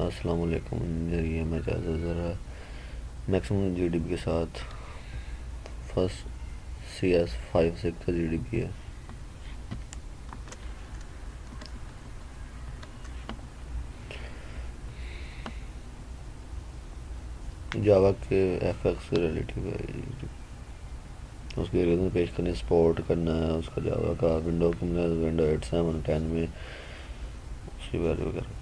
अस्सलाम वालेकुम। ये मैं ज़रा मैक्सिमम GDB के साथ फर्स्ट CS56 का GDB है। जावा के FX के रिलेटिव है, उसके रीजन पेश करने सपोर्ट करना है उसका जावा का विंडो 8 7 10 में उसकी वैल्यू वगैरह।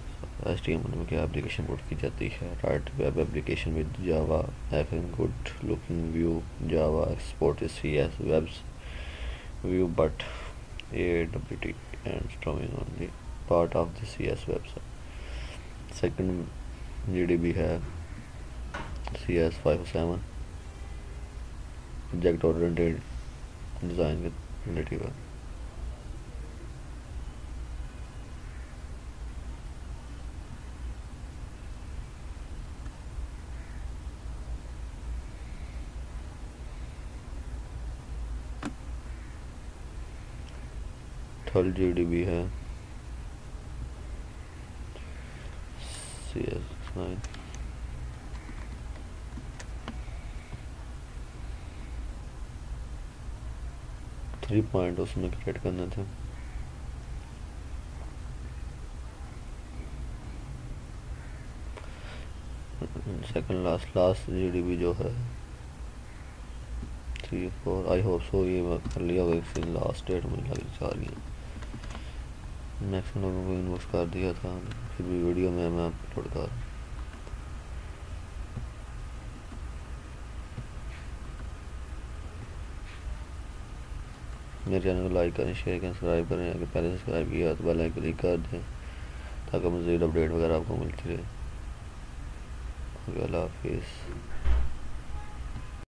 HTML में क्या एप्लीकेशन बुट की जाती है, right web application with Java having good looking view Java export CS webs view but AWT and storming only part of the CS website। Second GDB है CS57 प्रोजेक्ट ओरिएंटेड डिज़ाइन के relative है। Third GDB है CS9 3 point उसमें create करने थे। Second last GDB जो है 3 4 I hope so ये मैं कर लिया होगा, लास्ट डेट में लग जा रही है। मैक्सिमम लोगों को इनबॉक्स कर दिया था, फिर भी वीडियो में मैं अपलोड कर रहा हूँ। मेरे चैनल को लाइक करें, शेयर करें, सब्सक्राइब करें। अगर पहले सब्सक्राइब किया तो बेल आइकन क्लिक कर दें ताकि मज़ीद अपडेट वगैरह आपको मिलती रहे। अल्लाह हाफिज़।